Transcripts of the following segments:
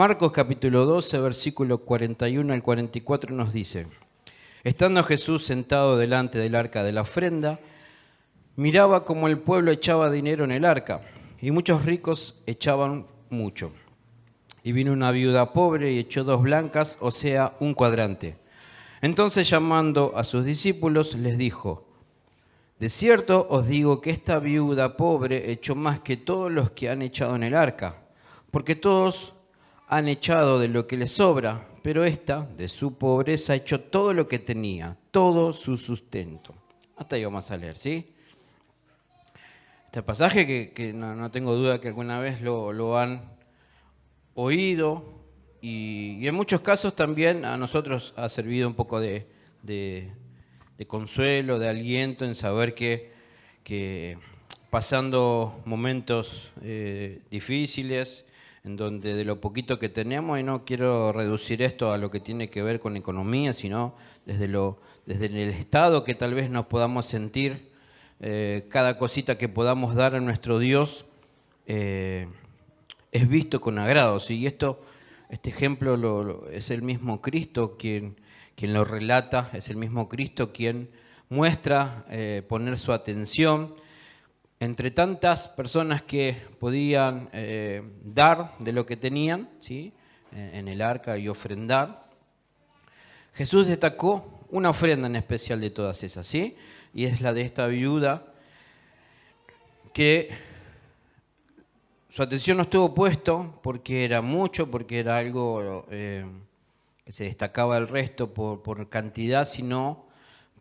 Marcos capítulo 12, versículo 41 al 44 nos dice: Estando Jesús sentado delante del arca de la ofrenda, miraba cómo el pueblo echaba dinero en el arca, y muchos ricos echaban mucho. Y vino una viuda pobre y echó 2 blancas, o sea, un cuadrante. Entonces, llamando a sus discípulos, les dijo: De cierto os digo que esta viuda pobre echó más que todos los que han echado en el arca, porque todos han echado de lo que les sobra, pero esta, de su pobreza, echó todo lo que tenía, todo su sustento. Hasta ahí vamos a leer, ¿sí? Este pasaje que no tengo duda que alguna vez lo han oído y en muchos casos también a nosotros ha servido un poco de consuelo, de aliento en saber que pasando momentos difíciles, en donde de lo poquito que tenemos, y no quiero reducir esto a lo que tiene que ver con economía, sino desde el estado que tal vez nos podamos sentir, cada cosita que podamos dar a nuestro Dios es visto con agrado, ¿sí? Y este ejemplo es el mismo Cristo quien lo relata, es el mismo Cristo quien muestra poner su atención entre tantas personas que podían dar de lo que tenían, ¿sí?, en el arca y ofrendar. Jesús destacó una ofrenda en especial de todas esas, ¿sí? Y es la de esta viuda, que su atención no estuvo puesto porque era mucho, porque era algo que se destacaba del resto por cantidad, sino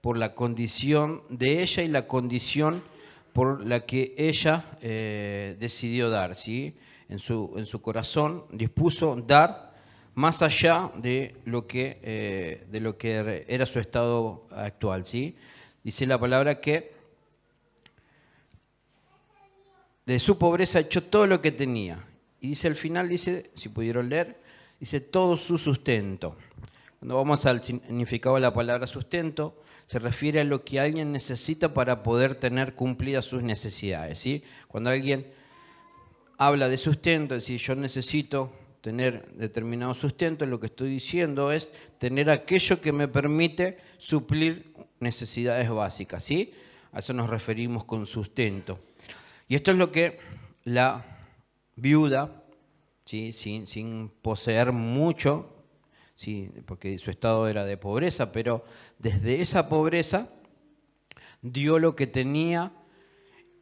por la condición de ella y la condición por la que ella decidió dar, ¿sí? En su corazón dispuso dar más allá de lo que era su estado actual, ¿sí? Dice la palabra que de su pobreza echó todo lo que tenía. Y dice al final, dice, si pudieron leer, dice todo su sustento. Cuando vamos al significado de la palabra sustento, se refiere a lo que alguien necesita para poder tener cumplidas sus necesidades, ¿sí? Cuando alguien habla de sustento, es decir, yo necesito tener determinado sustento, lo que estoy diciendo es tener aquello que me permite suplir necesidades básicas, ¿sí? A eso nos referimos con sustento. Y esto es lo que la viuda, ¿sí?, sin poseer mucho, sí, porque su estado era de pobreza, pero desde esa pobreza dio lo que tenía,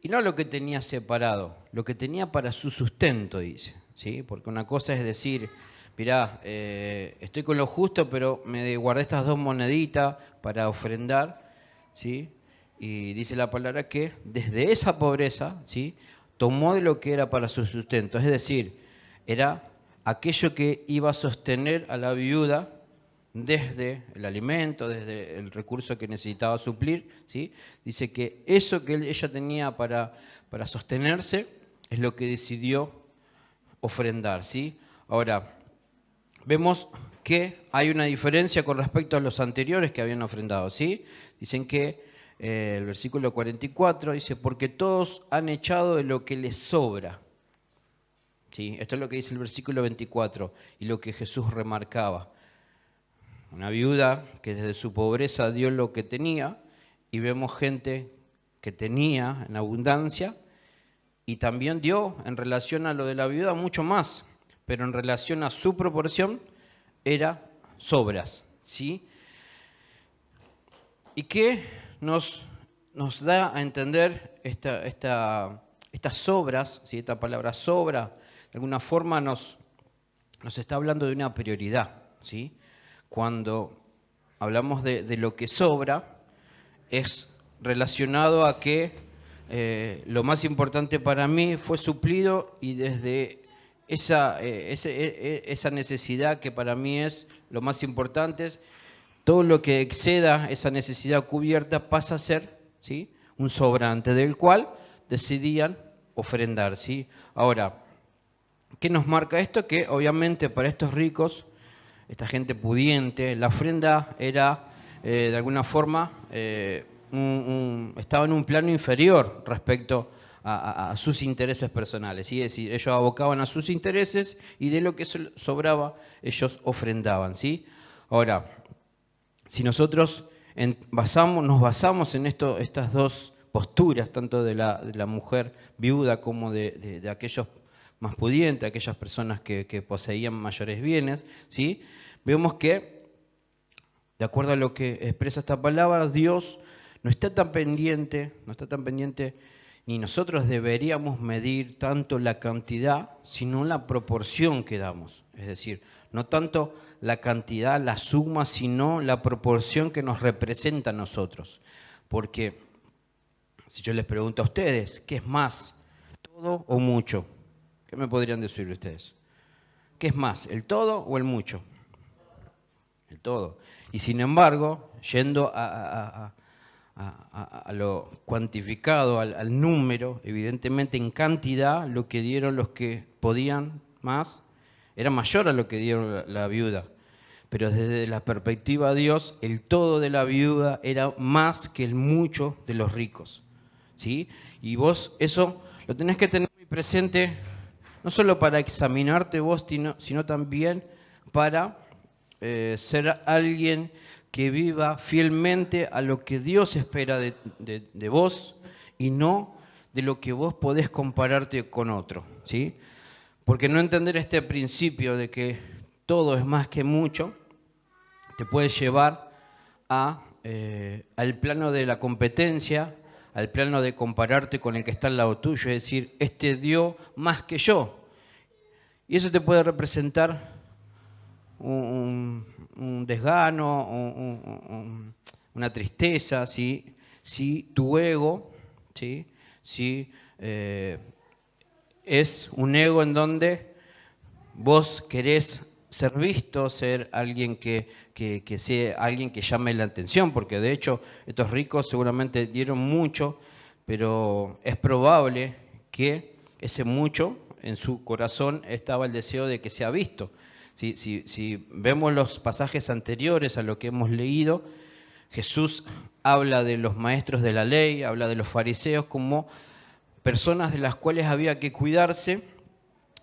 y no lo que tenía separado, lo que tenía para su sustento, dice, ¿sí? Porque una cosa es decir, mirá, estoy con lo justo, pero me guardé estas 2 moneditas para ofrendar, ¿sí? Y dice la palabra que desde esa pobreza, ¿sí?, tomó de lo que era para su sustento, es decir, era aquello que iba a sostener a la viuda desde el alimento, desde el recurso que necesitaba suplir, ¿sí? Dice que eso que ella tenía para sostenerse es lo que decidió ofrendar, ¿sí? Ahora, vemos que hay una diferencia con respecto a los anteriores que habían ofrendado, ¿sí? Dicen que el versículo 44 dice, porque todos han echado de lo que les sobra. ¿Sí? Esto es lo que dice el versículo 24 y lo que Jesús remarcaba. Una viuda que desde su pobreza dio lo que tenía, y vemos gente que tenía en abundancia y también dio en relación a lo de la viuda mucho más, pero en relación a su proporción era sobras, ¿sí? ¿Y qué nos da a entender estas sobras, ¿sí? Esta palabra sobra, de alguna forma nos está hablando de una prioridad, ¿sí? Cuando hablamos de lo que sobra, es relacionado a que lo más importante para mí fue suplido, y desde esa necesidad que para mí es lo más importante, todo lo que exceda esa necesidad cubierta pasa a ser, ¿sí?, un sobrante del cual decidían ofrendar, ¿sí? Ahora, ¿qué nos marca esto? Que obviamente para estos ricos, esta gente pudiente, la ofrenda era de alguna forma estaba en un plano inferior respecto a sus intereses personales. ¿Sí? Es decir, ellos abocaban a sus intereses y de lo que sobraba ellos ofrendaban. ¿Sí? Ahora, si nosotros nos basamos en estas dos posturas, tanto de la mujer viuda como de aquellos más pudientes, aquellas personas que poseían mayores bienes, ¿sí? Vemos que, de acuerdo a lo que expresa esta palabra, Dios no está tan pendiente, ni nosotros deberíamos medir tanto la cantidad, sino la proporción que damos. Es decir, no tanto la cantidad, la suma, sino la proporción que nos representa a nosotros. Porque si yo les pregunto a ustedes, ¿qué es más, todo o mucho? ¿Qué me podrían decir ustedes? ¿Qué es más, el todo o el mucho? El todo. Y sin embargo, yendo a lo cuantificado, al número, evidentemente en cantidad, lo que dieron los que podían más era mayor a lo que dieron la viuda. Pero desde la perspectiva de Dios, el todo de la viuda era más que el mucho de los ricos. ¿Sí? Y vos eso lo tenés que tener muy presente, no solo para examinarte vos, sino también para ser alguien que viva fielmente a lo que Dios espera de vos y no de lo que vos podés compararte con otro. ¿Sí? Porque no entender este principio de que todo es más que mucho te puede llevar al plano de la competencia, al plano de compararte con el que está al lado tuyo, es decir, este dio más que yo. Y eso te puede representar un desgano, una tristeza, ¿sí? Si tu ego, ¿sí? Si, es un ego en donde vos querés ser visto, ser alguien que sea alguien que llame la atención, porque de hecho estos ricos seguramente dieron mucho, pero es probable que ese mucho en su corazón estaba el deseo de que sea visto. Si vemos los pasajes anteriores a lo que hemos leído, Jesús habla de los maestros de la ley, habla de los fariseos como personas de las cuales había que cuidarse,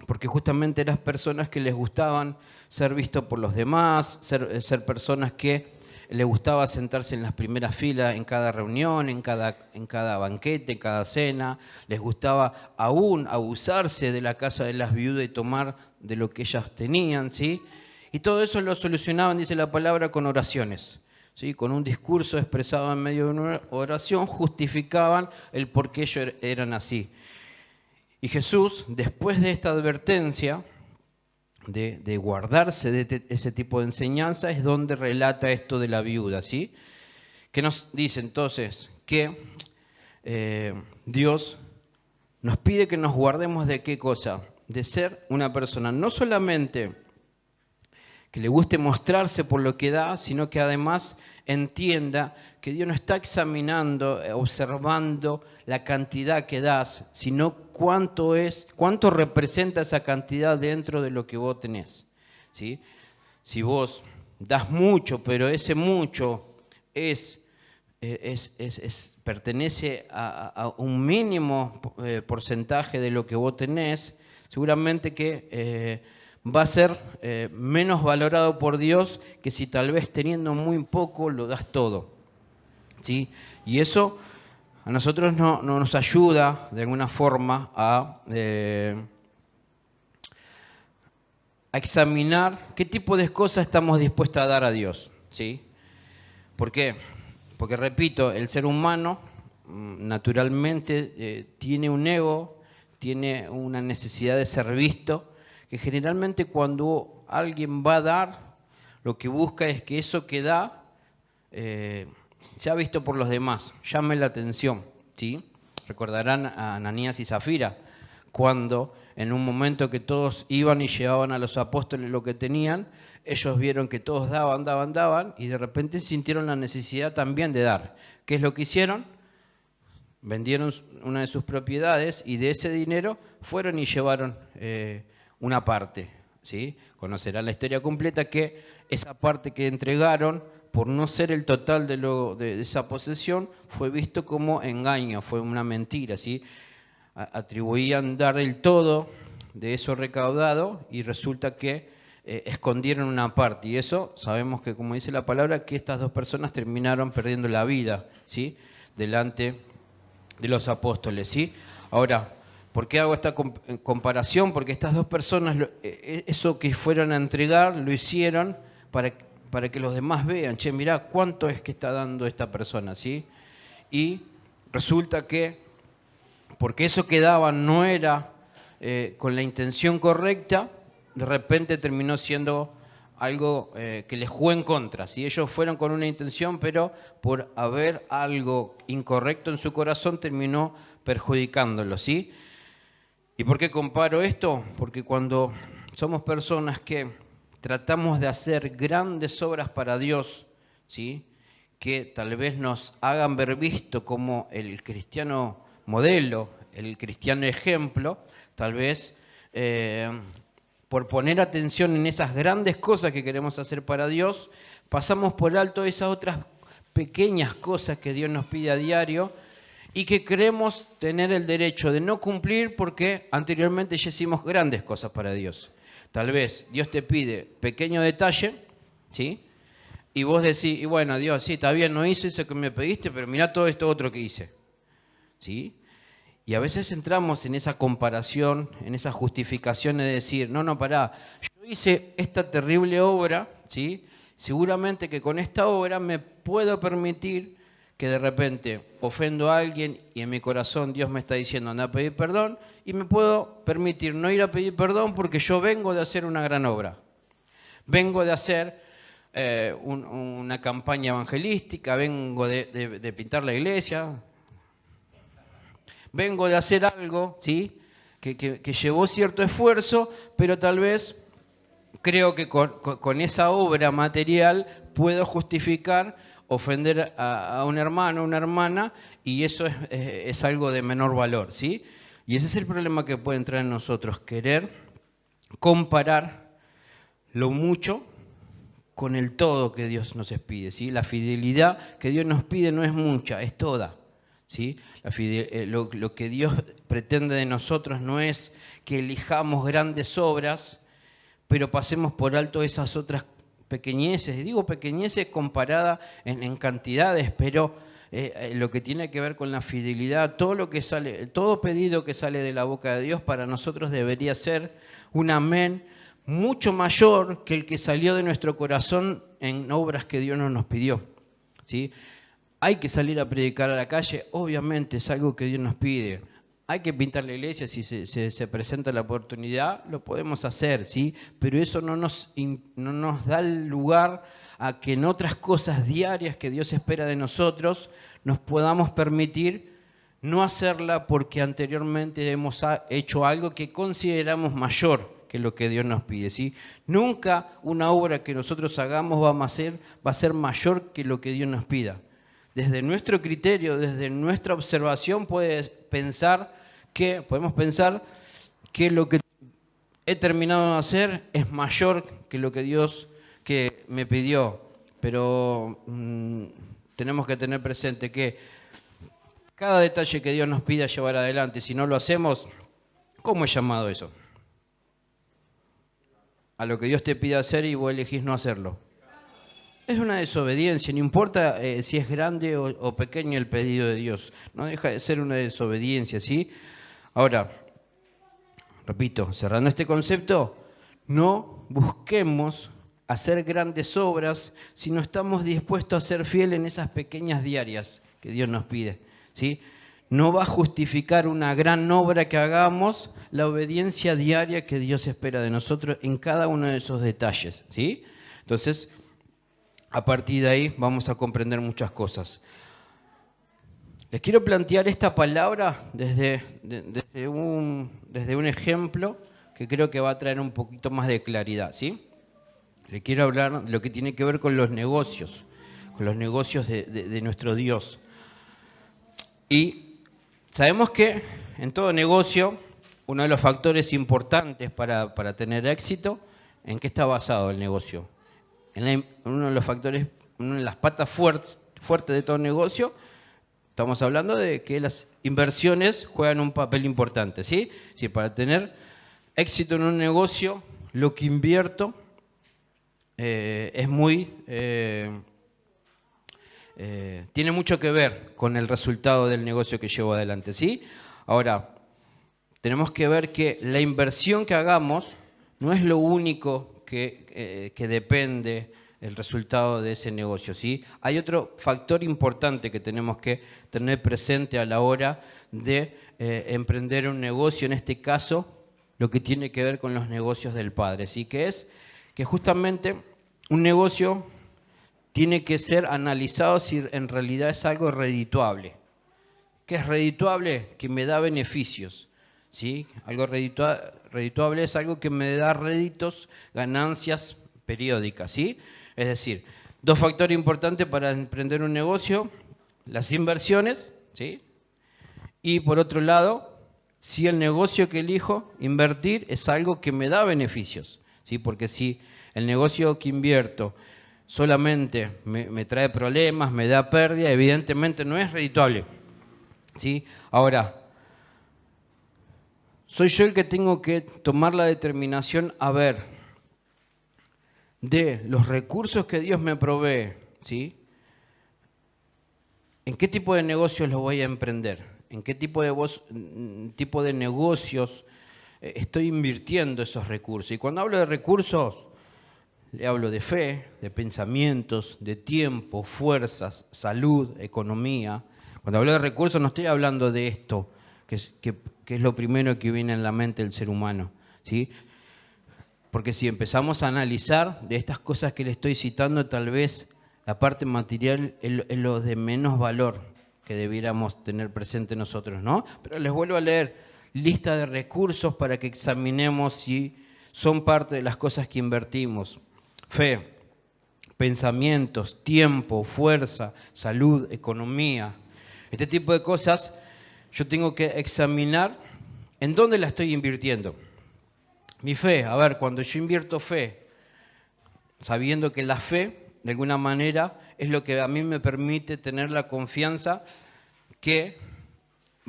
porque justamente eran personas que les gustaban ser vistos por los demás, ser personas que les gustaba sentarse en las primeras filas en cada reunión, en cada banquete, en cada cena, les gustaba aún abusarse de la casa de las viudas y tomar de lo que ellas tenían, ¿sí? Y todo eso lo solucionaban, dice la palabra, con oraciones. ¿Sí? Con un discurso expresado en medio de una oración, justificaban el por qué ellos eran así. Y Jesús, después de esta advertencia de guardarse de ese tipo de enseñanza, es donde relata esto de la viuda, ¿sí? Que nos dice entonces que Dios nos pide que nos guardemos de qué cosa, de ser una persona no solamente que le guste mostrarse por lo que da, sino que además entienda que Dios no está examinando, observando la cantidad que das, sino cuánto representa esa cantidad dentro de lo que vos tenés. ¿Sí? Si vos das mucho, pero ese mucho pertenece a un mínimo porcentaje de lo que vos tenés, seguramente que va a ser menos valorado por Dios que si tal vez teniendo muy poco lo das todo. ¿Sí? Y eso a nosotros no nos ayuda de alguna forma a examinar qué tipo de cosas estamos dispuestos a dar a Dios. ¿Sí? ¿Por qué? Porque repito, el ser humano naturalmente tiene un ego, tiene una necesidad de ser visto, que generalmente cuando alguien va a dar, lo que busca es que eso que da sea visto por los demás, llame la atención. ¿Sí? Recordarán a Ananías y Zafira, cuando en un momento que todos iban y llevaban a los apóstoles lo que tenían, ellos vieron que todos daban, y de repente sintieron la necesidad también de dar. ¿Qué es lo que hicieron? Vendieron una de sus propiedades y de ese dinero fueron y llevaron una parte. ¿Sí? Conocerán la historia completa, que esa parte que entregaron, por no ser el total de esa posesión, fue visto como engaño, fue una mentira. ¿Sí? atribuían dar el todo de eso recaudado y resulta que escondieron una parte. Y eso sabemos que, como dice la palabra, que estas dos personas terminaron perdiendo la vida, ¿sí? Delante de los apóstoles, ¿sí? Ahora, ¿por qué hago esta comparación? Porque estas dos personas, eso que fueron a entregar, lo hicieron para que los demás vean, che, mirá cuánto es que está dando esta persona, ¿sí? Y resulta que, porque eso que daban no era con la intención correcta, de repente terminó siendo algo que les jugó en contra. ¿Sí? Ellos fueron con una intención, pero por haber algo incorrecto en su corazón terminó perjudicándolo, ¿sí? ¿Y por qué comparo esto? Porque cuando somos personas que tratamos de hacer grandes obras para Dios, ¿sí? Que tal vez nos hagan ver visto como el cristiano modelo, el cristiano ejemplo, tal vez por poner atención en esas grandes cosas que queremos hacer para Dios, pasamos por alto esas otras pequeñas cosas que Dios nos pide a diario y que creemos tener el derecho de no cumplir porque anteriormente ya hicimos grandes cosas para Dios. Tal vez Dios te pide pequeño detalle, ¿sí? Y vos decís, y bueno, Dios, sí, está bien, no hice eso que me pediste, pero mirá todo esto otro que hice, ¿sí? Y a veces entramos en esa comparación, en esa justificación de decir, no, pará, yo hice esta terrible obra, ¿sí? Seguramente que con esta obra me puedo permitir que de repente ofendo a alguien y en mi corazón Dios me está diciendo anda a pedir perdón y me puedo permitir no ir a pedir perdón porque yo vengo de hacer una gran obra. Vengo de hacer una campaña evangelística, vengo de pintar la iglesia, vengo de hacer algo, ¿sí? que llevó cierto esfuerzo, pero tal vez creo que con esa obra material puedo justificar ofender a un hermano, una hermana, y eso es algo de menor valor, ¿sí? Y ese es el problema que puede entrar en nosotros, querer comparar lo mucho con el todo que Dios nos pide, ¿sí? La fidelidad que Dios nos pide no es mucha, es toda, ¿sí? Lo que Dios pretende de nosotros no es que elijamos grandes obras, pero pasemos por alto esas otras pequeñeces. Digo pequeñeces comparada en cantidades, pero lo que tiene que ver con la fidelidad, todo pedido que sale de la boca de Dios para nosotros debería ser un amén mucho mayor que el que salió de nuestro corazón en obras que Dios no nos pidió, ¿sí? Hay que salir a predicar a la calle, obviamente es algo que Dios nos pide. Hay que pintar la iglesia, si se presenta la oportunidad, lo podemos hacer, ¿sí? Pero eso no nos da el lugar a que en otras cosas diarias que Dios espera de nosotros nos podamos permitir no hacerla porque anteriormente hemos hecho algo que consideramos mayor que lo que Dios nos pide, ¿sí? Nunca una obra que nosotros hagamos va a ser mayor que lo que Dios nos pida. Desde nuestro criterio, desde nuestra observación, podemos pensar que lo que he terminado de hacer es mayor que lo que Dios que me pidió. Pero tenemos que tener presente que cada detalle que Dios nos pida llevar adelante, si no lo hacemos, ¿cómo es llamado eso? A lo que Dios te pide hacer y vos elegís no hacerlo. Es una desobediencia, no importa si es grande o pequeño el pedido de Dios, no deja de ser una desobediencia, ¿sí? Ahora, repito, cerrando este concepto, no busquemos hacer grandes obras si no estamos dispuestos a ser fieles en esas pequeñas diarias que Dios nos pide, ¿sí? No va a justificar una gran obra que hagamos la obediencia diaria que Dios espera de nosotros en cada uno de esos detalles, ¿sí? Entonces, a partir de ahí vamos a comprender muchas cosas. Les quiero plantear esta palabra desde un ejemplo que creo que va a traer un poquito más de claridad, ¿sí? Les quiero hablar de lo que tiene que ver con los negocios de nuestro Dios. Y sabemos que en todo negocio, uno de los factores importantes para tener éxito, ¿en qué está basado el negocio? Uno de los factores, una de las patas fuertes de todo negocio Estamos hablando de que las inversiones juegan un papel importante, ¿sí? Sí, para tener éxito en un negocio, lo que invierto es muy... tiene mucho que ver con el resultado del negocio que llevo adelante, ¿sí? Ahora, tenemos que ver que la inversión que hagamos no es lo único que depende el resultado de ese negocio, ¿sí? Hay otro factor importante que tenemos que tener presente a la hora de emprender un negocio, en este caso, lo que tiene que ver con los negocios del Padre, ¿sí? Que es que justamente un negocio tiene que ser analizado si en realidad es algo redituable. ¿Qué es redituable? Que me da beneficios, ¿sí? Algo redituable es algo que me da réditos, ganancias periódicas, ¿sí? Es decir, dos factores importantes para emprender un negocio: las inversiones, ¿sí? Y por otro lado, si el negocio que elijo invertir es algo que me da beneficios, ¿sí? Porque si el negocio que invierto solamente me trae problemas, me da pérdida, evidentemente no es redituable, ¿sí? Ahora, soy yo el que tengo que tomar la determinación a ver de los recursos que Dios me provee, ¿sí? ¿En qué tipo de negocios los voy a emprender? ¿En qué tipo de negocios estoy invirtiendo esos recursos? Y cuando hablo de recursos, le hablo de fe, de pensamientos, de tiempo, fuerzas, salud, economía. Cuando hablo de recursos no estoy hablando de esto, que es lo primero que viene en la mente del ser humano, ¿sí? Porque si empezamos a analizar de estas cosas que le estoy citando, tal vez la parte material es lo de menos valor que debiéramos tener presente nosotros, ¿no? Pero les vuelvo a leer: lista de recursos para que examinemos si son parte de las cosas que invertimos. Fe, pensamientos, tiempo, fuerza, salud, economía. Este tipo de cosas yo tengo que examinar en dónde la estoy invirtiendo. Mi fe, a ver, cuando yo invierto fe, sabiendo que la fe, de alguna manera, es lo que a mí me permite tener la confianza que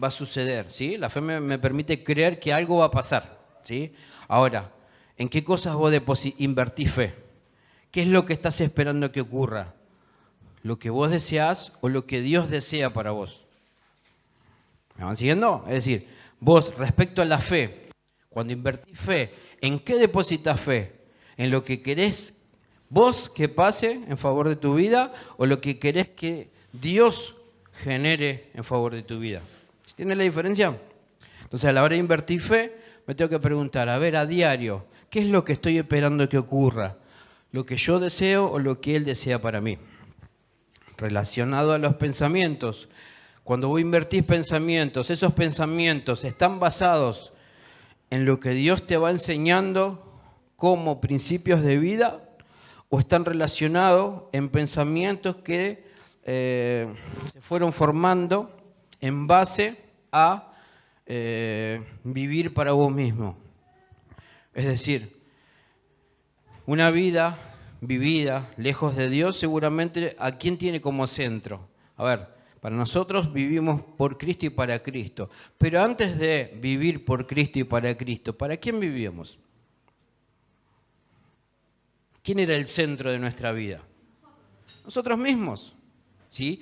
va a suceder, ¿sí? La fe me permite creer que algo va a pasar, ¿sí? Ahora, ¿en qué cosas vos invertís fe? ¿Qué es lo que estás esperando que ocurra? ¿Lo que vos deseás o lo que Dios desea para vos? ¿Me van siguiendo? Es decir, vos respecto a la fe, cuando invertís fe, ¿en qué depositas fe? ¿En lo que querés vos que pase en favor de tu vida o lo que querés que Dios genere en favor de tu vida? ¿Entiendes la diferencia? Entonces, a la hora de invertir fe, me tengo que preguntar, a ver, a diario, ¿qué es lo que estoy esperando que ocurra? ¿Lo que yo deseo o lo que Él desea para mí? Relacionado a los pensamientos, cuando vos invertís pensamientos, esos pensamientos están basados en lo que Dios te va enseñando como principios de vida o están relacionados en pensamientos que se fueron formando en base a vivir para vos mismo. Es decir, una vida vivida lejos de Dios, seguramente, ¿a quién tiene como centro? A ver, para nosotros vivimos por Cristo y para Cristo. Pero antes de vivir por Cristo y para Cristo, ¿para quién vivíamos? ¿Quién era el centro de nuestra vida? Nosotros mismos, ¿sí?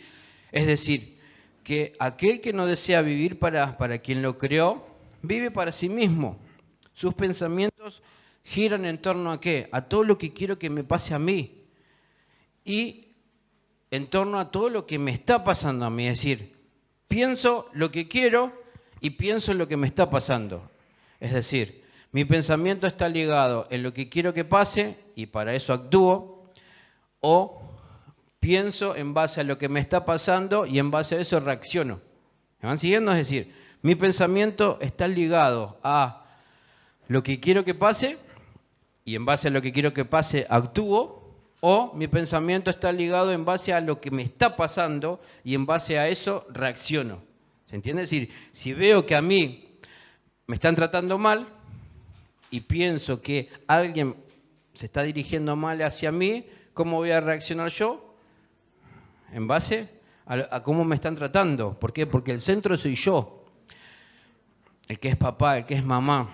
Es decir, que aquel que no desea vivir para quien lo creó, vive para sí mismo. Sus pensamientos giran en torno a ¿qué? A todo lo que quiero que me pase a mí. Y en torno a todo lo que me está pasando a mí. Es decir, pienso lo que quiero y pienso en lo que me está pasando. Es decir, mi pensamiento está ligado en lo que quiero que pase y para eso actúo, o pienso en base a lo que me está pasando y en base a eso reacciono. ¿Me van siguiendo? Es decir, mi pensamiento está ligado a lo que quiero que pase y en base a lo que quiero que pase actúo, o mi pensamiento está ligado en base a lo que me está pasando y en base a eso reacciono. ¿Se entiende? Es decir, si veo que a mí me están tratando mal y pienso que alguien se está dirigiendo mal hacia mí, ¿cómo voy a reaccionar yo? En base a cómo me están tratando. ¿Por qué? Porque el centro soy yo, el que es papá, el que es mamá.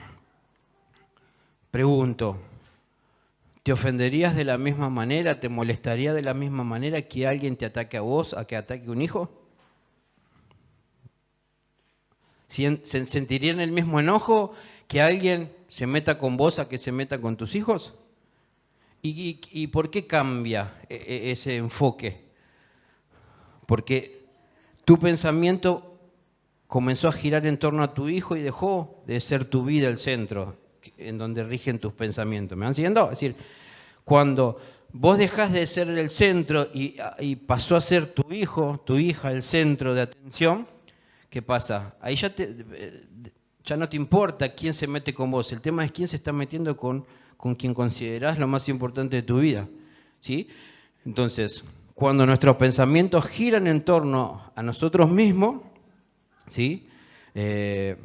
Pregunto, ¿te ofenderías de la misma manera, te molestaría de la misma manera que alguien te ataque a vos, a que ataque a un hijo? ¿Sentirían el mismo enojo que alguien se meta con vos a que se meta con tus hijos? ¿Y por qué cambia ese enfoque? Porque tu pensamiento comenzó a girar en torno a tu hijo y dejó de ser tu vida el centro en donde rigen tus pensamientos. ¿Me van siguiendo? Es decir, cuando vos dejás de ser el centro y pasó a ser tu hijo, tu hija, el centro de atención, ¿qué pasa? Ahí ya no te importa quién se mete con vos, el tema es quién se está metiendo con quien considerás lo más importante de tu vida, ¿sí? Entonces, cuando nuestros pensamientos giran en torno a nosotros mismos, ¿sí? Es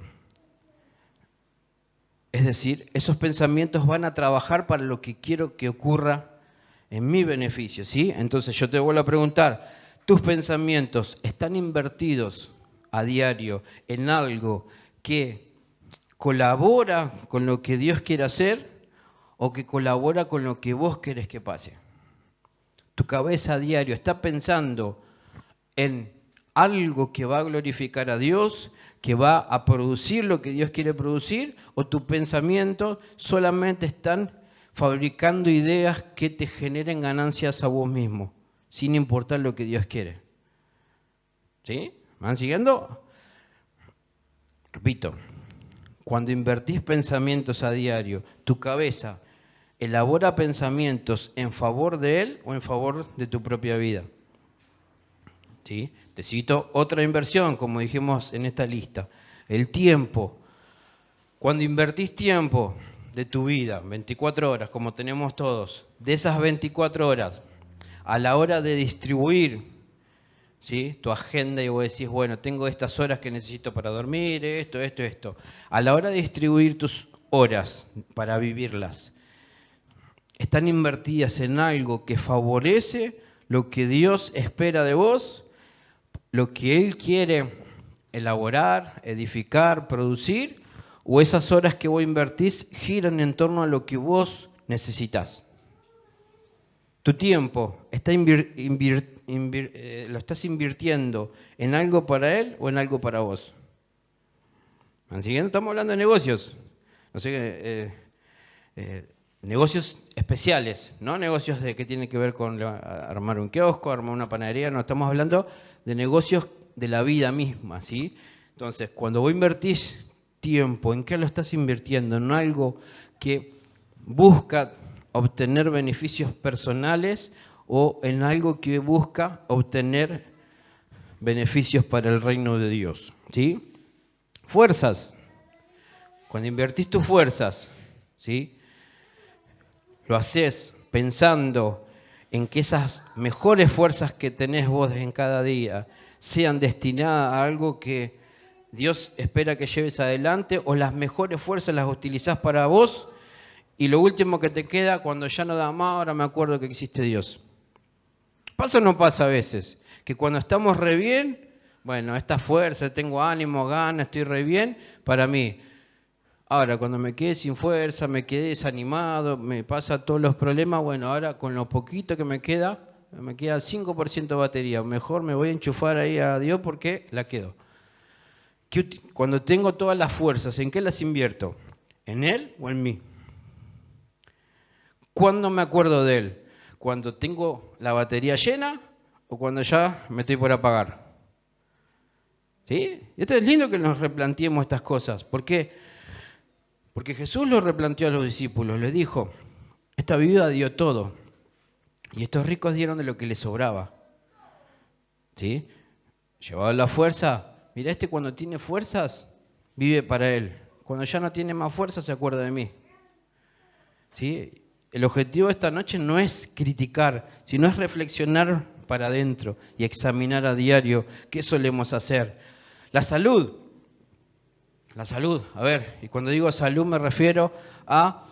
decir, esos pensamientos van a trabajar para lo que quiero que ocurra en mi beneficio, ¿sí? Entonces yo te vuelvo a preguntar, ¿tus pensamientos están invertidos a diario en algo que colabora con lo que Dios quiere hacer o que colabora con lo que vos querés que pase? Tu cabeza a diario está pensando en algo que va a glorificar a Dios, que va a producir lo que Dios quiere producir, o tus pensamientos solamente están fabricando ideas que te generen ganancias a vos mismo, sin importar lo que Dios quiere. ¿Sí? ¿Me van siguiendo? Repito, cuando invertís pensamientos a diario, tu cabeza elabora pensamientos en favor de Él o en favor de tu propia vida. ¿Sí? Te cito otra inversión, como dijimos en esta lista. El tiempo. Cuando invertís tiempo de tu vida, 24 horas, como tenemos todos, de esas 24 horas, a la hora de distribuir, ¿sí?, tu agenda y vos decís, bueno, tengo estas horas que necesito para dormir, esto. A la hora de distribuir tus horas para vivirlas, están invertidas en algo que favorece lo que Dios espera de vos, lo que Él quiere elaborar, edificar, producir, o esas horas que vos invertís giran en torno a lo que vos necesitas. Tu tiempo lo estás invirtiendo en algo para Él o en algo para vos. ¿Me siguiendo? Estamos hablando de negocios. No sé, negocios especiales, no negocios que tienen que ver con armar un kiosco, armar una panadería, no, estamos hablando de negocios de la vida misma, ¿sí? Entonces, cuando vos invertís tiempo, ¿en qué lo estás invirtiendo? En algo que busca obtener beneficios personales o en algo que busca obtener beneficios para el reino de Dios, ¿sí? Fuerzas. Cuando invertís tus fuerzas, ¿sí?, lo haces pensando en que esas mejores fuerzas que tenés vos en cada día sean destinadas a algo que Dios espera que lleves adelante, o las mejores fuerzas las utilizás para vos y lo último que te queda cuando ya no da más, ahora me acuerdo que existe Dios. ¿Pasa o no pasa a veces? Que cuando estamos re bien, bueno, esta fuerza, tengo ánimo, ganas, estoy re bien, para mí. Ahora, cuando me quedé sin fuerza, me quedé desanimado, me pasa todos los problemas, bueno, ahora con lo poquito que me queda 5% de batería. Mejor me voy a enchufar ahí a Dios porque la quedo. Cuando tengo todas las fuerzas, ¿en qué las invierto? ¿En Él o en mí? ¿Cuándo me acuerdo de Él? ¿Cuando tengo la batería llena o cuando ya me estoy por apagar? ¿Sí? Y esto es lindo que nos replanteemos estas cosas. ¿Por qué? Porque Jesús lo replanteó a los discípulos, les dijo, esta viuda dio todo y estos ricos dieron de lo que les sobraba. ¿Sí? Llevaba la fuerza, mira, cuando tiene fuerzas, vive para él. Cuando ya no tiene más fuerza, se acuerda de mí. ¿Sí? El objetivo de esta noche no es criticar, sino es reflexionar para adentro y examinar a diario qué solemos hacer. La salud, a ver, y cuando digo salud me refiero a,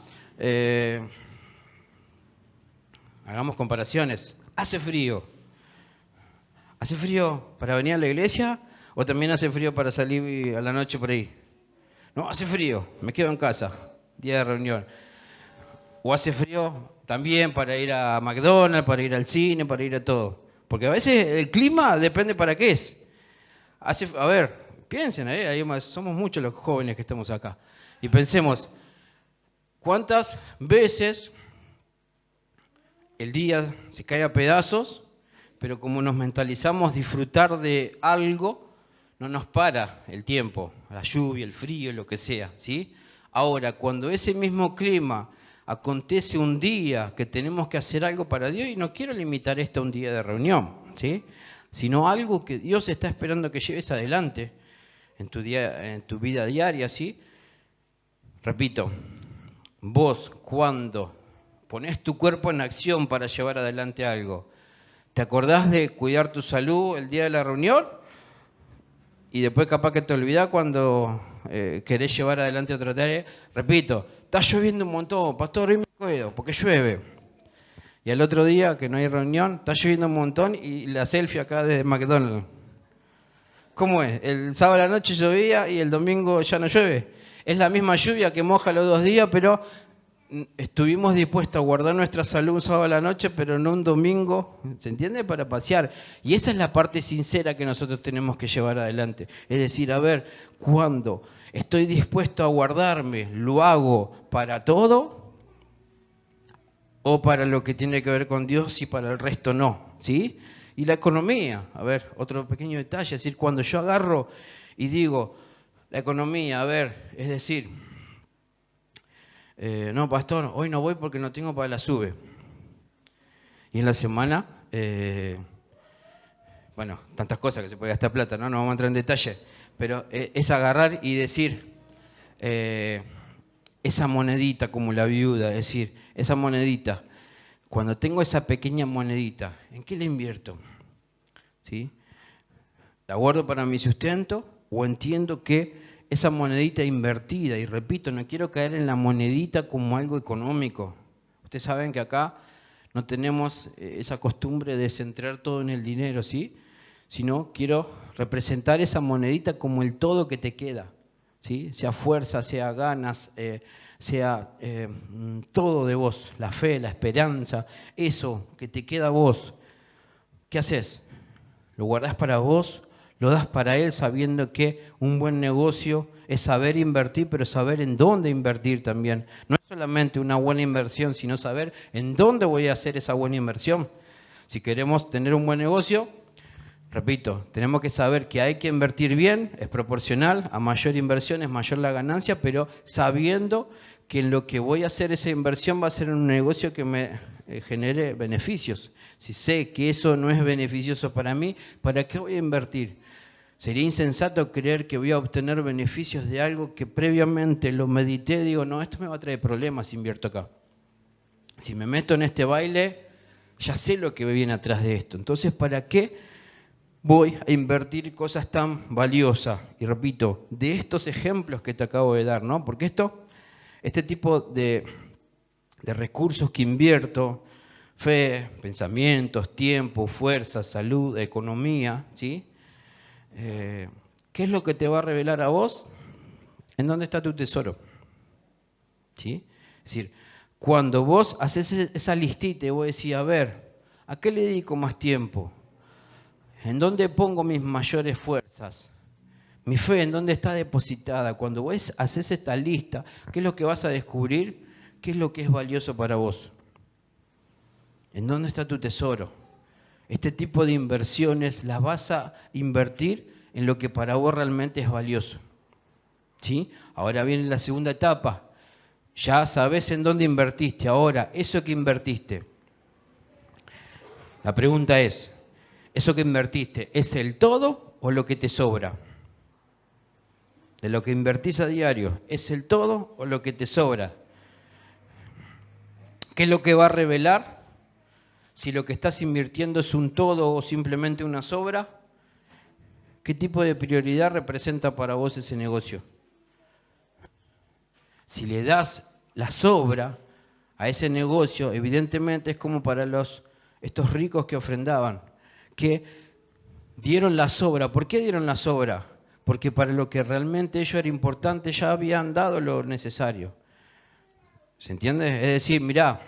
hagamos comparaciones, hace frío ¿Hace frío para venir a la iglesia o también hace frío para salir a la noche por ahí? No, hace frío, me quedo en casa, día de reunión. O hace frío también para ir a McDonald's, para ir al cine, para ir a todo. Porque a veces el clima depende para qué es. A ver, piensen, somos muchos los jóvenes que estamos acá. Y pensemos, ¿cuántas veces el día se cae a pedazos, pero como nos mentalizamos disfrutar de algo, no nos para el tiempo, la lluvia, el frío, lo que sea, ¿sí? Ahora, cuando ese mismo clima acontece un día que tenemos que hacer algo para Dios, y no quiero limitar esto a un día de reunión, ¿sí? Sino algo que Dios está esperando que lleves adelante en tu vida diaria, ¿sí? Repito, vos cuando ponés tu cuerpo en acción para llevar adelante algo, ¿te acordás de cuidar tu salud el día de la reunión? Y después capaz que te olvidás cuando querés llevar adelante otra tarea. Repito, está lloviendo un montón, pastor, hoy me cuido, porque llueve. Y al otro día, que no hay reunión, está lloviendo un montón y la selfie acá desde McDonald's. ¿Cómo es? El sábado a la noche llovía y el domingo ya no llueve. Es la misma lluvia que moja los 2 días, pero estuvimos dispuestos a guardar nuestra salud un sábado a la noche, pero no un domingo, ¿se entiende? Para pasear. Y esa es la parte sincera que nosotros tenemos que llevar adelante. Es decir, a ver, cuando estoy dispuesto a guardarme, ¿lo hago para todo o para lo que tiene que ver con Dios y para el resto no? ¿Sí? Y la economía, a ver, otro pequeño detalle, es decir, cuando yo agarro y digo, la economía, a ver, es decir, no, pastor, hoy no voy porque no tengo para la SUBE. Y en la semana, bueno, tantas cosas que se puede gastar plata, ¿no? No vamos a entrar en detalle, pero es agarrar y decir, esa monedita como la viuda, es decir, esa monedita, cuando tengo esa pequeña monedita, ¿en qué la invierto? ¿Sí? ¿La guardo para mi sustento o entiendo que esa monedita invertida, y repito, no quiero caer en la monedita como algo económico? Ustedes saben que acá no tenemos esa costumbre de centrar todo en el dinero, ¿sí? Sino quiero representar esa monedita como el todo que te queda, ¿sí? Sea fuerza, sea ganas, sea todo de vos, la fe, la esperanza, eso que te queda a vos. ¿Qué haces? ¿Lo guardás para vos? ¿Lo das para Él sabiendo que un buen negocio es saber invertir, pero saber en dónde invertir también? No es solamente una buena inversión, sino saber en dónde voy a hacer esa buena inversión. Si queremos tener un buen negocio, repito, tenemos que saber que hay que invertir bien, es proporcional, a mayor inversión es mayor la ganancia, pero sabiendo que en lo que voy a hacer esa inversión va a ser un negocio que me genere beneficios. Si sé que eso no es beneficioso para mí, ¿para qué voy a invertir? Sería insensato creer que voy a obtener beneficios de algo que previamente lo medité, digo, no, esto me va a traer problemas si invierto acá. Si me meto en este baile, ya sé lo que viene atrás de esto. Entonces, ¿para qué voy a invertir cosas tan valiosas? Y repito, de estos ejemplos que te acabo de dar, ¿no? Porque este tipo de recursos que invierto, fe, pensamientos, tiempo, fuerza, salud, economía, ¿sí? ¿Qué es lo que te va a revelar a vos? ¿En dónde está tu tesoro? ¿Sí? Es decir, cuando vos haces esa listita y vos decís, a ver, ¿a qué le dedico más tiempo? ¿En dónde pongo mis mayores fuerzas? Mi fe, ¿en dónde está depositada? Cuando vos haces esta lista, ¿qué es lo que vas a descubrir? ¿Qué es lo que es valioso para vos? ¿En dónde está tu tesoro? Este tipo de inversiones las vas a invertir en lo que para vos realmente es valioso. ¿Sí? Ahora viene la segunda etapa. Ya sabés en dónde invertiste. Ahora, eso que invertiste. La pregunta es, ¿eso que invertiste es el todo o lo que te sobra? De lo que invertís a diario, ¿es el todo o lo que te sobra? ¿Qué es lo que va a revelar si lo que estás invirtiendo es un todo o simplemente una sobra? ¿Qué tipo de prioridad representa para vos ese negocio? Si le das la sobra a ese negocio, evidentemente es como para estos ricos que ofrendaban, que dieron la sobra. ¿Por qué dieron la sobra? Porque para lo que realmente ello era importante ya habían dado lo necesario. ¿Se entiende? Es decir, mirá,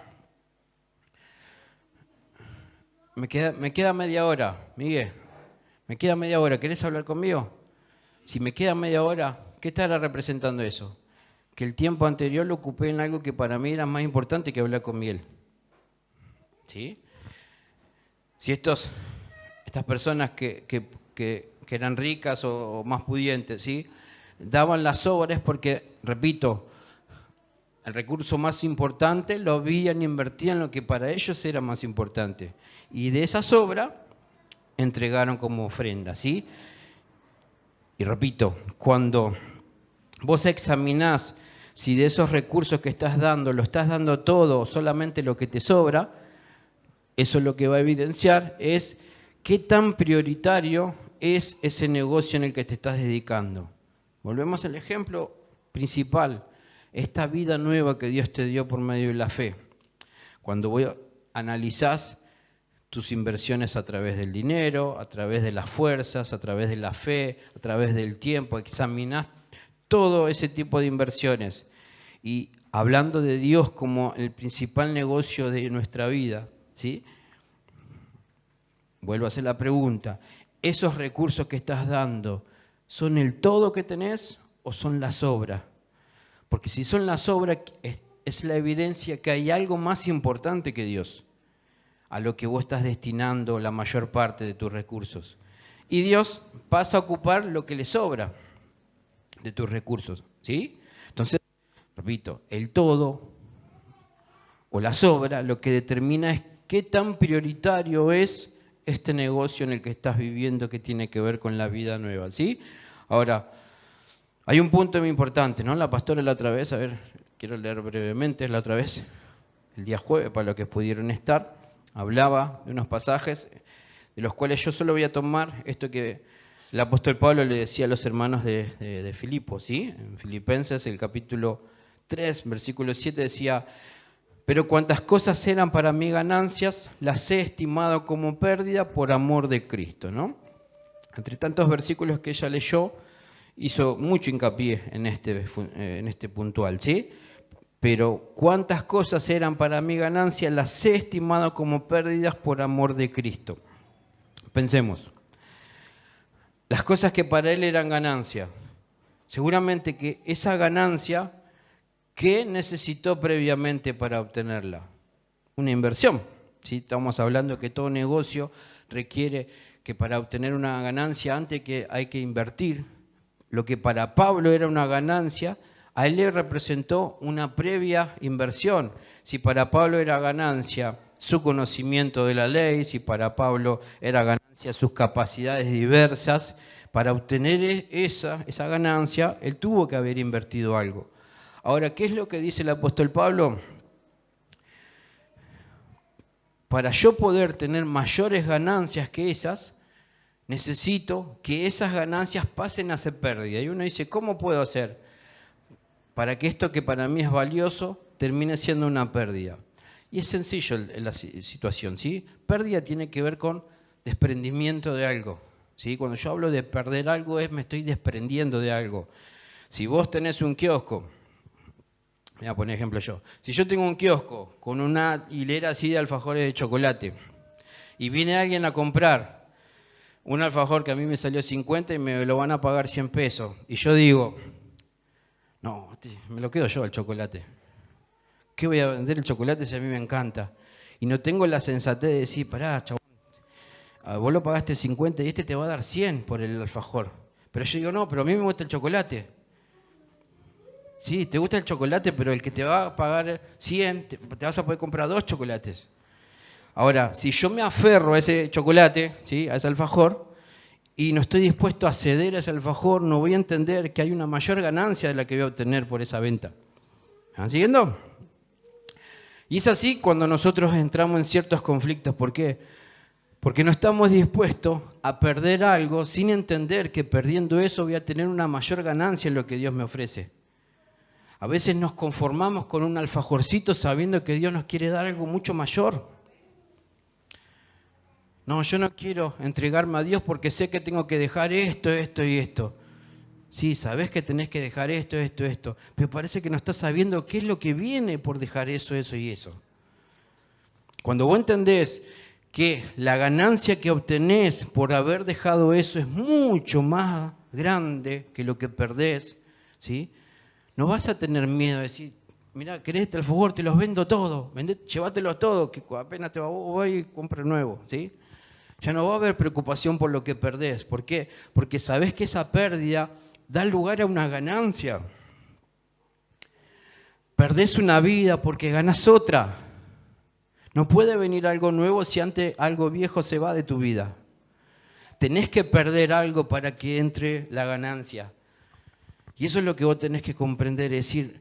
me queda media hora, Miguel, me queda media hora, ¿querés hablar conmigo? Si me queda media hora, ¿qué estará representando eso? Que el tiempo anterior lo ocupé en algo que para mí era más importante que hablar con Miguel. ¿Sí? Si estas personas que eran ricas o más pudientes, ¿sí?, daban las sobras porque, repito, el recurso más importante lo habían invertido en lo que para ellos era más importante. Y de esa sobra entregaron como ofrenda, ¿sí? Y repito, cuando vos examinás si de esos recursos que estás dando, lo estás dando todo o solamente lo que te sobra, eso lo que va a evidenciar es qué tan prioritario es ese negocio en el que te estás dedicando. Volvemos al ejemplo principal, esta vida nueva que Dios te dio por medio de la fe. Cuando analizás tus inversiones a través del dinero, a través de las fuerzas, a través de la fe, a través del tiempo, examinás todo ese tipo de inversiones. Y hablando de Dios como el principal negocio de nuestra vida, ¿sí? Vuelvo a hacer la pregunta, ¿esos recursos que estás dando son el todo que tenés o son la sobra? Porque si son la sobra, es la evidencia que hay algo más importante que Dios, a lo que vos estás destinando la mayor parte de tus recursos. Y Dios pasa a ocupar lo que le sobra de tus recursos, ¿sí? Entonces, repito, el todo o la sobra lo que determina es qué tan prioritario es este negocio en el que estás viviendo que tiene que ver con la vida nueva, ¿sí? Ahora, hay un punto muy importante, ¿no? La pastora la otra vez, a ver, quiero leer brevemente la otra vez, el día jueves, para los que pudieron estar, hablaba de unos pasajes de los cuales yo solo voy a tomar esto que el apóstol Pablo le decía a los hermanos de Filipo, ¿sí? En Filipenses, el capítulo 3, versículo 7, decía: pero cuantas cosas eran para mí ganancias, las he estimado como pérdida por amor de Cristo, ¿no? Entre tantos versículos que ella leyó, hizo mucho hincapié en este puntual, ¿sí? Pero cuántas cosas eran para mí ganancias, las he estimado como pérdidas por amor de Cristo. Pensemos, las cosas que para él eran ganancia, seguramente que esa ganancia, ¿qué necesitó previamente para obtenerla? Una inversión, ¿sí? Estamos hablando que todo negocio requiere que para obtener una ganancia antes hay que invertir. Lo que para Pablo era una ganancia, a él le representó una previa inversión. Si para Pablo era ganancia su conocimiento de la ley, si para Pablo era ganancia sus capacidades diversas, para obtener esa ganancia, él tuvo que haber invertido algo. Ahora, ¿qué es lo que dice el apóstol Pablo? Para yo poder tener mayores ganancias que esas, necesito que esas ganancias pasen a ser pérdida. Y uno dice, ¿cómo puedo hacer para que esto que para mí es valioso termine siendo una pérdida? Y es sencillo la situación, ¿sí? Pérdida tiene que ver con desprendimiento de algo, ¿sí? Cuando yo hablo de perder algo me estoy desprendiendo de algo. Si vos tenés un kiosco, voy a poner ejemplo yo, si yo tengo un kiosco con una hilera así de alfajores de chocolate y viene alguien a comprar un alfajor que a mí me salió 50 y me lo van a pagar 100 pesos. Y yo digo, no, me lo quedo yo el chocolate. ¿Qué voy a vender el chocolate si a mí me encanta? Y no tengo la sensatez de decir, pará, chabón, vos lo pagaste 50 y este te va a dar 100 por el alfajor. Pero yo digo, no, pero a mí me gusta el chocolate. Sí, te gusta el chocolate, pero el que te va a pagar 100, te vas a poder comprar 2 chocolates. Ahora, si yo me aferro a ese chocolate, ¿sí?, a ese alfajor, y no estoy dispuesto a ceder a ese alfajor, no voy a entender que hay una mayor ganancia de la que voy a obtener por esa venta. ¿Están siguiendo? Y es así cuando nosotros entramos en ciertos conflictos. ¿Por qué? Porque no estamos dispuestos a perder algo sin entender que perdiendo eso voy a tener una mayor ganancia en lo que Dios me ofrece. A veces nos conformamos con un alfajorcito sabiendo que Dios nos quiere dar algo mucho mayor. No, yo no quiero entregarme a Dios porque sé que tengo que dejar esto, esto y esto. Sí, sabés que tenés que dejar esto, esto, esto, pero parece que no estás sabiendo qué es lo que viene por dejar eso, eso y eso. Cuando vos entendés que la ganancia que obtenés por haber dejado eso es mucho más grande que lo que perdés, ¿sí? No vas a tener miedo de decir, mirá, querés este alfajor, te los vendo todos, llévatelos todos, que apenas te voy y compra nuevo, ¿sí? Ya no va a haber preocupación por lo que perdés. ¿Por qué? Porque sabés que esa pérdida da lugar a una ganancia. Perdés una vida porque ganás otra. No puede venir algo nuevo si antes algo viejo se va de tu vida. Tenés que perder algo para que entre la ganancia. Y eso es lo que vos tenés que comprender, es decir,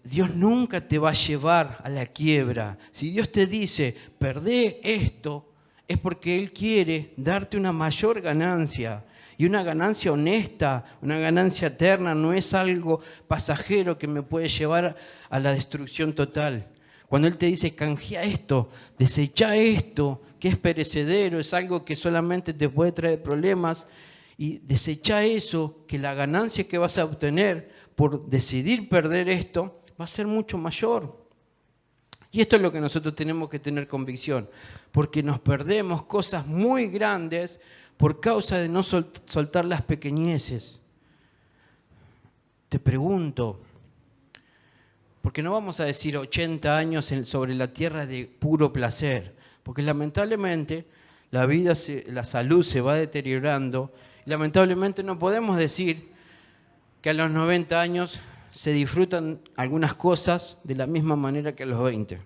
Dios nunca te va a llevar a la quiebra. Si Dios te dice, perdé esto, es porque Él quiere darte una mayor ganancia. Y una ganancia honesta, una ganancia eterna, no es algo pasajero que me puede llevar a la destrucción total. Cuando Él te dice, canjea esto, desecha esto, que es perecedero, es algo que solamente te puede traer problemas, y desecha eso, que la ganancia que vas a obtener por decidir perder esto va a ser mucho mayor. Y esto es lo que nosotros tenemos que tener convicción, porque nos perdemos cosas muy grandes por causa de no soltar las pequeñeces. Te pregunto, porque no vamos a decir 80 años sobre la tierra de puro placer, porque lamentablemente la vida, la salud se va deteriorando, y lamentablemente no podemos decir que a los 90 años se disfrutan algunas cosas de la misma manera que a los 20.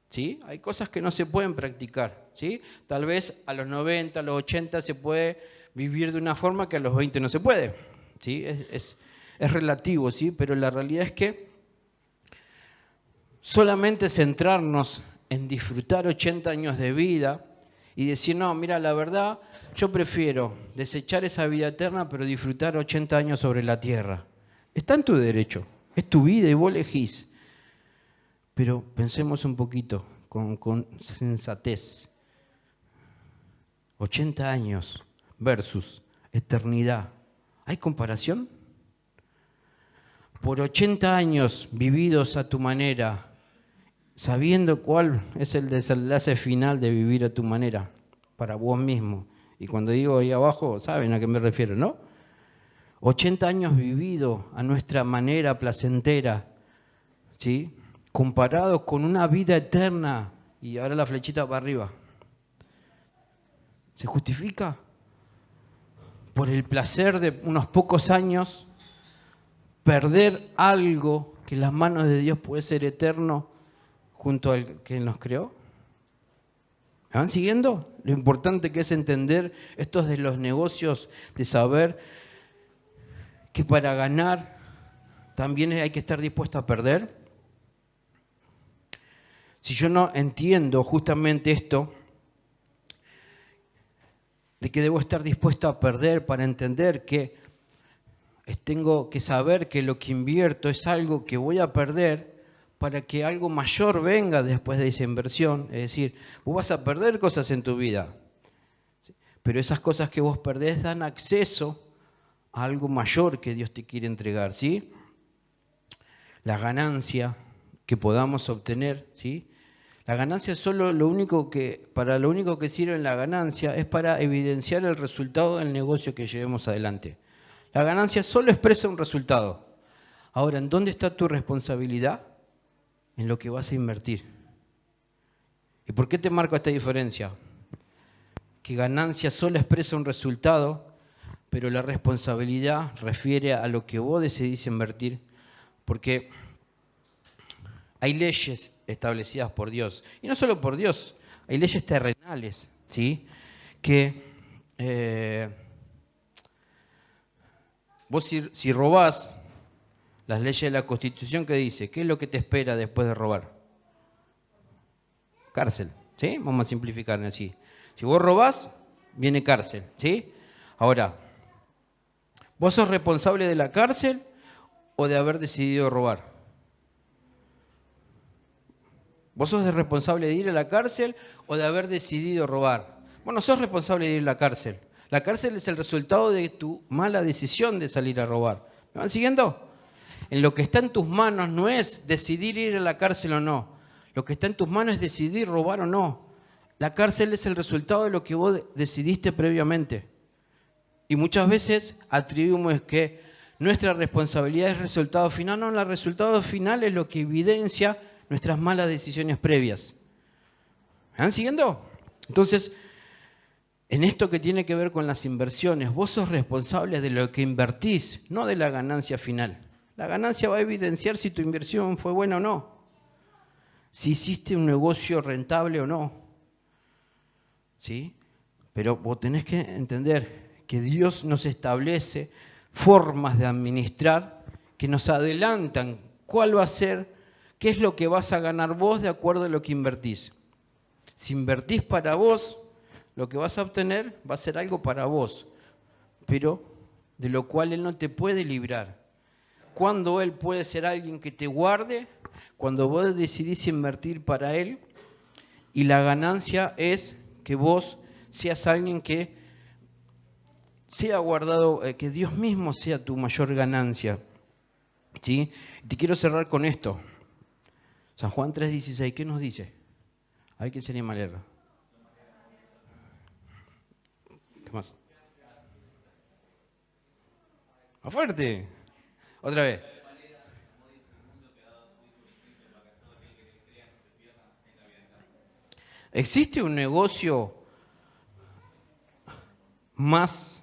¿Sí? Hay cosas que no se pueden practicar. ¿Sí? Tal vez a los 90, a los 80 se puede vivir de una forma que a los 20 no se puede. ¿Sí? Es relativo, ¿sí? Pero la realidad es que solamente centrarnos en disfrutar 80 años de vida y decir, no, mira, la verdad, yo prefiero desechar esa vida eterna, pero disfrutar 80 años sobre la tierra. Está en tu derecho, es tu vida y vos elegís. Pero pensemos un poquito, con sensatez. 80 años versus eternidad. ¿Hay comparación? Por 80 años vividos a tu manera, sabiendo cuál es el desenlace final de vivir a tu manera, para vos mismo. Y cuando digo ahí abajo, saben a qué me refiero, ¿no? 80 años vividos a nuestra manera placentera, ¿sí? Comparados con una vida eterna, y ahora la flechita para arriba. ¿Se justifica? Por el placer de unos pocos años, perder algo que en las manos de Dios puede ser eterno junto al que nos creó. ¿Me van siguiendo? Lo importante que es entender esto de los negocios, de saber que para ganar también hay que estar dispuesto a perder. Si yo no entiendo justamente esto, de que debo estar dispuesto a perder para entender que tengo que saber que lo que invierto es algo que voy a perder para que algo mayor venga después de esa inversión. Es decir, vos vas a perder cosas en tu vida, pero esas cosas que vos perdés dan acceso a algo mayor que Dios te quiere entregar, ¿sí? La ganancia que podamos obtener, ¿sí? La ganancia es solo lo único que sirve en la ganancia es para evidenciar el resultado del negocio que llevemos adelante. La ganancia solo expresa un resultado. Ahora, ¿en dónde está tu responsabilidad? En lo que vas a invertir. ¿Y por qué te marco esta diferencia? Que ganancia solo expresa un resultado, pero la responsabilidad refiere a lo que vos decidís invertir, porque hay leyes establecidas por Dios, y no solo por Dios, hay leyes terrenales, ¿sí? Que vos si robás, las leyes de la Constitución que dice, ¿qué es lo que te espera después de robar? Cárcel, ¿sí? Vamos a simplificar así. Si vos robás, viene cárcel, ¿sí? Ahora, ¿vos sos responsable de la cárcel o de haber decidido robar? ¿Vos sos responsable de ir a la cárcel o de haber decidido robar? Vos no sos responsable de ir a la cárcel. La cárcel es el resultado de tu mala decisión de salir a robar. ¿Me van siguiendo? En lo que está en tus manos no es decidir ir a la cárcel o no. Lo que está en tus manos es decidir robar o no. La cárcel es el resultado de lo que vos decidiste previamente. Y muchas veces atribuimos que nuestra responsabilidad es el resultado final. No, el resultado final es lo que evidencia nuestras malas decisiones previas. ¿Me van siguiendo? Entonces, en esto que tiene que ver con las inversiones, vos sos responsable de lo que invertís, no de la ganancia final. La ganancia va a evidenciar si tu inversión fue buena o no, si hiciste un negocio rentable o no. ¿Sí? Pero vos tenés que entender que Dios nos establece formas de administrar que nos adelantan cuál va a ser, qué es lo que vas a ganar vos de acuerdo a lo que invertís. Si invertís para vos, lo que vas a obtener va a ser algo para vos, pero de lo cual Él no te puede librar. Cuando Él puede ser alguien que te guarde, cuando vos decidís invertir para Él, y la ganancia es que vos seas alguien que sea guardado, que Dios mismo sea tu mayor ganancia. ¿Sí? Te quiero cerrar con esto. San Juan 3:16, ¿qué nos dice? A ver quién sería más leerlo. ¿Qué más? ¡Más fuerte! Otra vez. ¿Existe un negocio más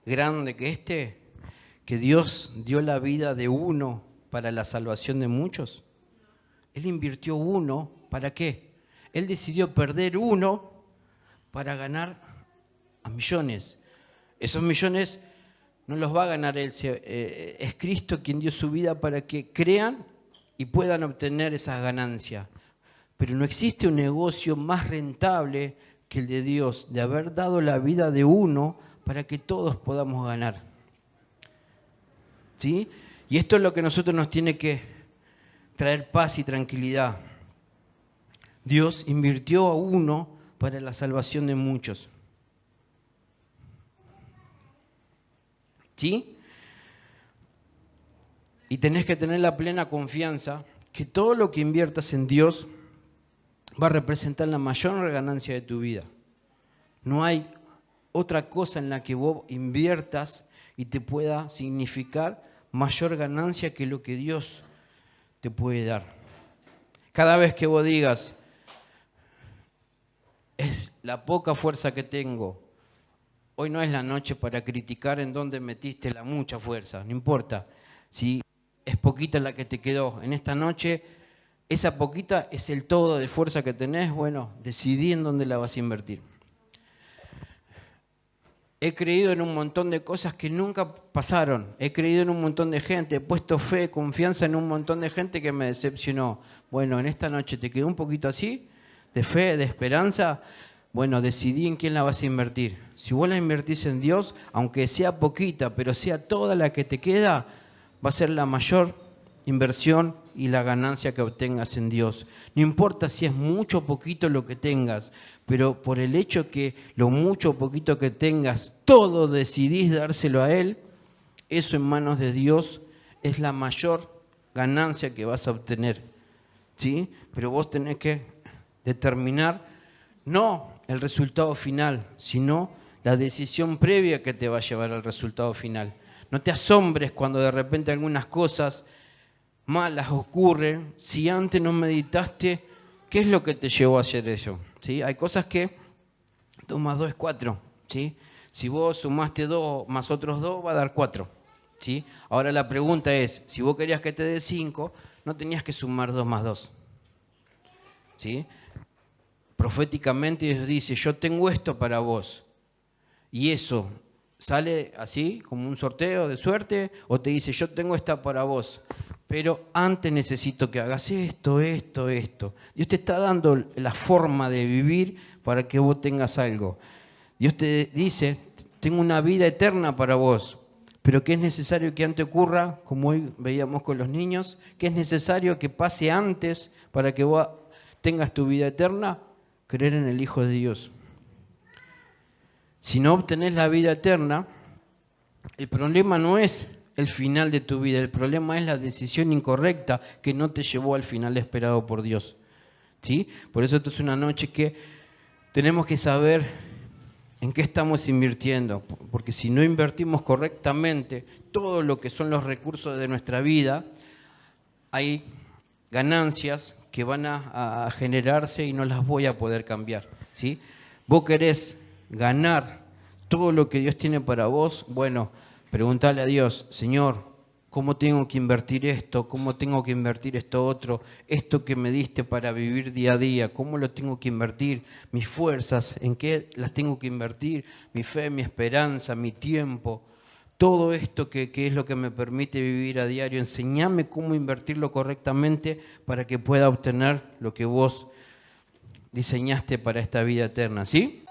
grande que este? ¿Que Dios dio la vida de uno para la salvación de muchos? Él invirtió uno, ¿para qué? Él decidió perder uno para ganar a millones. Esos millones no los va a ganar Él, es Cristo quien dio su vida para que crean y puedan obtener esa ganancia. Pero no existe un negocio más rentable que el de Dios, de haber dado la vida de uno para que todos podamos ganar. ¿Sí? Y esto es lo que a nosotros nos tiene que traer paz y tranquilidad. Dios invirtió a uno para la salvación de muchos. ¿Sí? Y tenés que tener la plena confianza que todo lo que inviertas en Dios va a representar la mayor ganancia de tu vida. No hay otra cosa en la que vos inviertas y te pueda significar mayor ganancia que lo que Dios te puede dar. Cada vez que vos digas, es la poca fuerza que tengo, hoy no es la noche para criticar en dónde metiste la mucha fuerza, no importa. Si es poquita la que te quedó en esta noche, esa poquita es el todo de fuerza que tenés, bueno, decidí en dónde la vas a invertir. He creído en un montón de cosas que nunca pasaron. He creído en un montón de gente. He puesto fe, confianza en un montón de gente que me decepcionó. Bueno, en esta noche te quedó un poquito así, de fe, de esperanza. Bueno, decidí en quién la vas a invertir. Si vos la invertís en Dios, aunque sea poquita, pero sea toda la que te queda, va a ser la mayor inversión y la ganancia que obtengas en Dios. No importa si es mucho o poquito lo que tengas, pero por el hecho que lo mucho o poquito que tengas, todo decidís dárselo a Él, eso en manos de Dios es la mayor ganancia que vas a obtener. ¿Sí? Pero vos tenés que determinar no el resultado final, sino la decisión previa que te va a llevar al resultado final. No te asombres cuando de repente algunas cosas malas ocurren si antes no meditaste qué es lo que te llevó a hacer eso. ¿Sí? Hay cosas que 2 más 2 es 4. ¿Sí? Si vos sumaste 2 más otros 2 va a dar 4. ¿Sí? Ahora la pregunta es, si vos querías que te dé 5, no tenías que sumar 2 más 2. ¿Sí? Proféticamente Dios dice, yo tengo esto para vos. Y eso sale así, como un sorteo de suerte, o te dice, yo tengo esta para vos. Pero antes necesito que hagas esto, esto, esto. Dios te está dando la forma de vivir para que vos tengas algo. Dios te dice, tengo una vida eterna para vos, Pero ¿qué es necesario que antes ocurra, como hoy veíamos con los niños? ¿Qué es necesario que pase antes para que vos tengas tu vida eterna? Creer en el Hijo de Dios. Si no obtenés la vida eterna, el problema no es el final de tu vida, el problema es la decisión incorrecta que no te llevó al final esperado por Dios. ¿Sí? Por eso esto es una noche que tenemos que saber en qué estamos invirtiendo, porque si no invertimos correctamente todo lo que son los recursos de nuestra vida, hay ganancias que van a generarse y no las voy a poder cambiar. ¿Sí? Vos querés ganar todo lo que Dios tiene para vos, bueno, preguntale a Dios, Señor, ¿cómo tengo que invertir esto? ¿Cómo tengo que invertir esto otro? Esto que me diste para vivir día a día, ¿cómo lo tengo que invertir? Mis fuerzas, ¿en qué las tengo que invertir? Mi fe, mi esperanza, mi tiempo. Todo esto que es lo que me permite vivir a diario, enseñame cómo invertirlo correctamente para que pueda obtener lo que vos diseñaste para esta vida eterna, ¿sí?